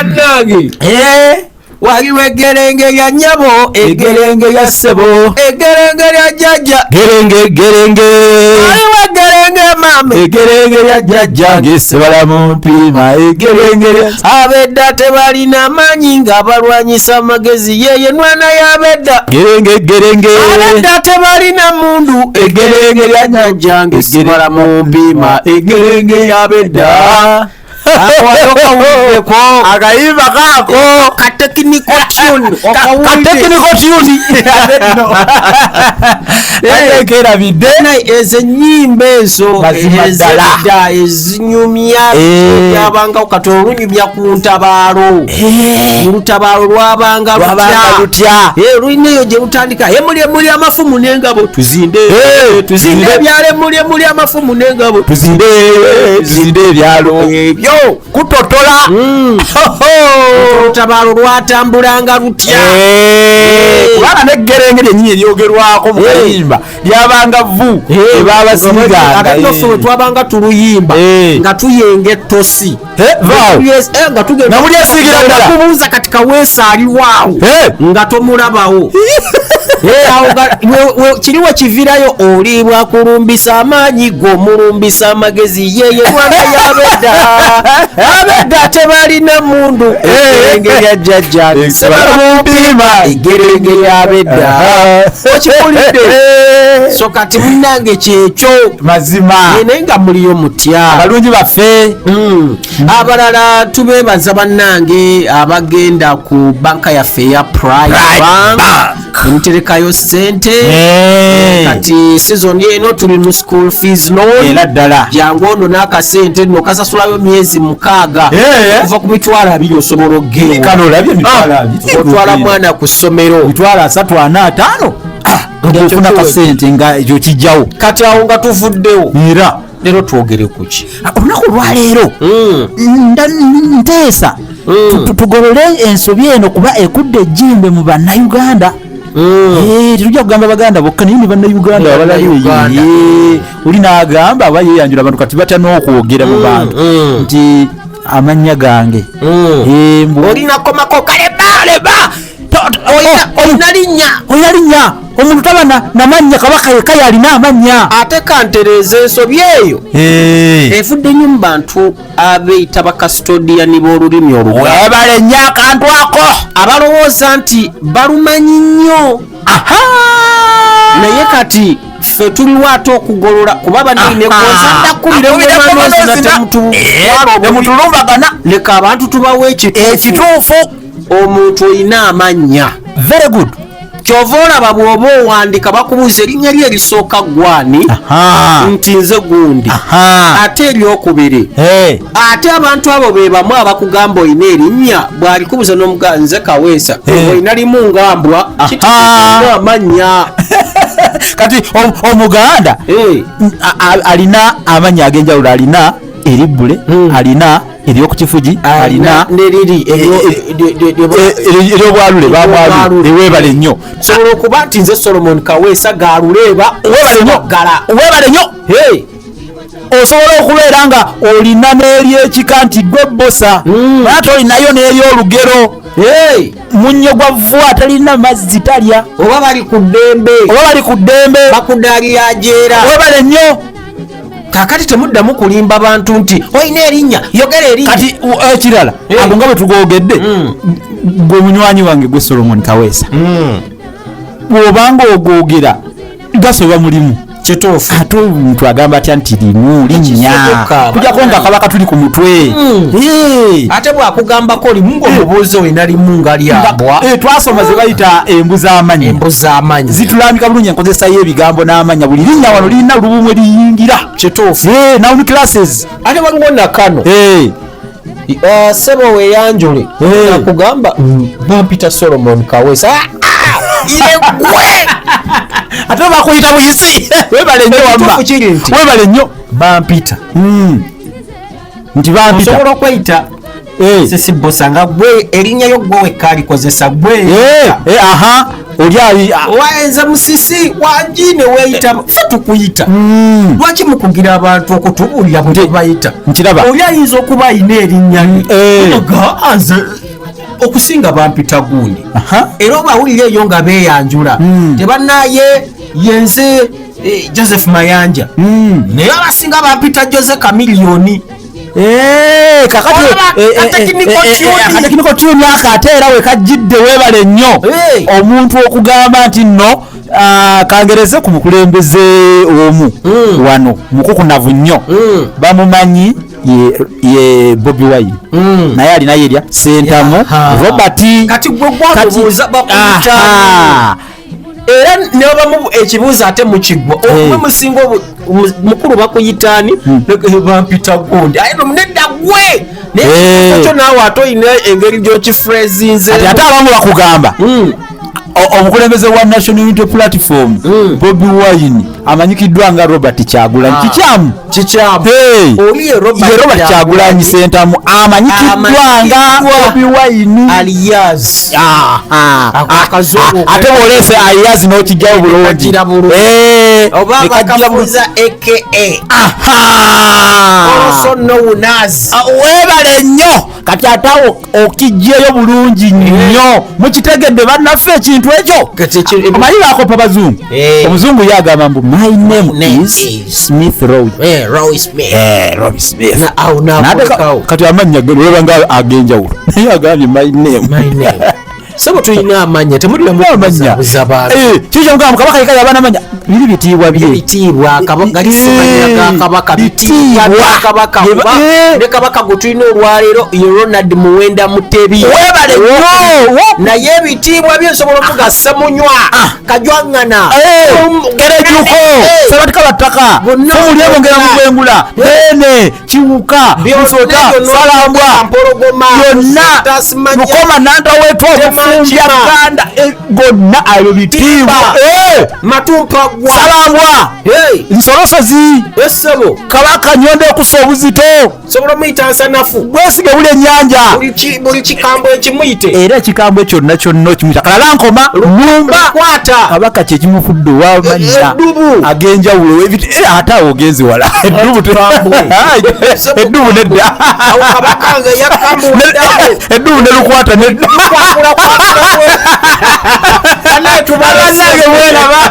bannange waliwo eggerenge lya nnyabo eggerenge lya ssebo eggerenge lya jjajja gerenge waliwo eggerenge mama eggerenge lya jjajja ng'essebala mu mpiima eggerenge lya abedda tebalina maanyi ng'abalwanyisa amagezi yeye nwana y'abedda gerenge abedda tebalina mundu eggerenge lya jjajja ng'essebala mu mpiima eggerenge y'abedda akayimba kako katekiniko tune kerabidde ezo ennyimba ezo ezedda ezinyumya yabanga kati olunyumya ku ntabaalo olutabaalo lwabanga lutya lulina eyo gye lutandika emuli amafumu n'engabo tuzinde ebyalo emuli amafumu n'engabo tuzinde ebyalo ebyo kutotola olutabaalo lwatambulanga lutya kubanga neggerenge lyennyini eryogerwako mu kayimba lyabanga vvu ebabasiganga akatofe we twabanga tuluyimba nga tuyenga ettosi nga tugendamulyesigira ddala kubuuza kati kaweesa aliwaawo nga tomulabawo kiriwo kivirayo oliibwa kulumbisa amaanyi g'omulumbisa amagezi yeye mwana y'abedda abedda tebalina mundu eggerenge lya jjajja sebala mu mpiima eggerenge ly'abedda okipulidde so kati munnange kyekyo mazima naye nga muliyo mutya abalungi baffe abalala tubeebaza bannange abagenda ku banka yaffe eya Pride Bank nterekayo sente kati season eno tuli mu school fees loan era ddala jangu ono n'akasente nno kasasulayo myezi 6 kuva ku mitwalo 2 osobola okgenda kano olabye mitwalo 2 otwala mwana ku ssomero mitwalo 3 4 ofuna kasente nga ekyo kijjawo kati awo nga tuvuddewo era leero twogere kuki olunaku lwaleero nteesa tugolole ensobi eno kuba ekudde ejjimbe mu bannayuganda tujja kugamba baganda bokka naye ne bannayuganda abalayo oli n'agamba aba yeeyanjula abantu kati batya n'okwogera mu bantu nti amannya gange olinakomako kaleba olina linnya omuntu taba namannya kabaka yekka yalina amannya ate kantereeza ensobi eyo efudde nnyo mu bantu abeeyita bakasitodiyani b'olulimi olugwebale nnyo akantu ako abalowooza nti balumanyi nnyo naye kati ffe tuliwo ate okugolola kuba banainekozaddakubiraemutulumbagana leka abantu tubawo ekituufu omuntu olina amannya very good kyova olaba bw'oba owandika bakubuuza erinnya lye erisooka gwani nti nze gundi ate eryokubiri ate abantu abo be bamu abakugamba olina erinnya bw'alikubuuza n'omugaa nze kaweesa olina limu ngambwa kituufu amannya kati omuganda alina amannya ag'enjawulo alina eribbule alina eryokukifugi alina neriri eryobwalule bamwalule ewebale nnyo sobola okuba nti nze Solomon Kaweesa galuleeba webale nnyo osobola okubeera nga olina n'eryekika nti gwe bosa ate olinayo n'eryolugero munnyo gwa vvu atalina mazzi talya oba bali ku ddembe bakudaalira ajeera webale nnyo kakati temuddamu kulimba bantu nti olina erinnya yogera erinnya kati ekirala abo nga bwe tugogedde gwe munywanyi wange gwe Solomon Kaweesa bw'obanga ogogera gasoba mulimu kituufu ate omuntu agamba atya nti limu linnya tujjako nga kabaka tuli ku mutwe ate bwakugambako limu ng'omubuuzi olina limu nga lyabwa twasoma ze bayita embuzi amannya zitulambika bulungi enkozesayo ebigambo n'amanya buli linnya wano lirina lubumu eriyingira kituufu noun classes ate waliwo nakano sebo weyanjule akugamba bampita Solomon Kaweesa yegwe ate bakuyita buyisi webale nnyo wamba webale nnyo bampita nti bampita osobola okweyita sisi bosa nga gwe erinnya yo gwe wekka alikozesa gwe oli waenza musisi wanjine weeyita fe tukuyita lwaki mukugira abantu okutubuulira bwe tubayita nkiraba oli ayinza okuba ayina erinnya nze okusinga bampita gundi era obawulira eyo nga beeyanjula tebannaye yenze Joseph Mayanja naye abasinga bampita Jose Kamiliyoni akatekiniko tyuni ate era wekajjidde weebale nnyo omuntu okugamba nti nno kangereze ku mukulembeze omu wano mukukunavu nnyo bamumanyi ye Bobi Wine naye alinayo erya Sentamu Robert era nebamu ekibuuzo ate mukigwa okuba musinga mukulu bakuyitaani bampita gundi aye nomunedda gwe nekyo naawe ate oyina engeri gyokifrezinze ate abamu bakugamba omukulembeze wa National Unity Platform Bobi Wine amanyikiddwa nga Robert Kyagulanyi kikyamu oli Robert Kyagulanyi Sentamu amanyikiddwa nga Bobi Wine alias ate olese alias n'okijjawo bulungi oba bakafuuza aka also known as weebale nnyo kati ate okijjeeyo bulungi nnyo mukitegedde bannaffe ekintu ekyo omanyi bakopa bazungu omuzungu yagamba mbu my name is Smith Roy Smith kati amannya olwebanga agenjawulo naye agambye my name sebo tulina amanya temulira mubuza abantu kikyo mugamba kabaka yekali abana amanya biri bitiibwa bitiibwa kabaka bitiibwa kabaka ne kabaka gutulina olwaleero ye Ronald Muwenda Mutebi webale naye ebitiibwa byensobola okugassa munywa kajwangana gerejuko sabatika battaka omuli ebongera mugwengula bene kiwuka musota salambwa yonna mukoma nanta wetwa Buganda gonna ayo bitiibwa matumpa gwa salambwa nsolosozi esebo kabaka nyonde okusa obuzito sobola muyita nsanafu bwesige buli ennyanja buli kikambo ekimuyite era ekikambo kyonna kyonna okimuyita kalala nkoma lumba kwata kabaka kyekimufudde owamanya agenjawulo ate awo ogenzi wala eddubu nedda eddubu nelukwata tubalanage bweraba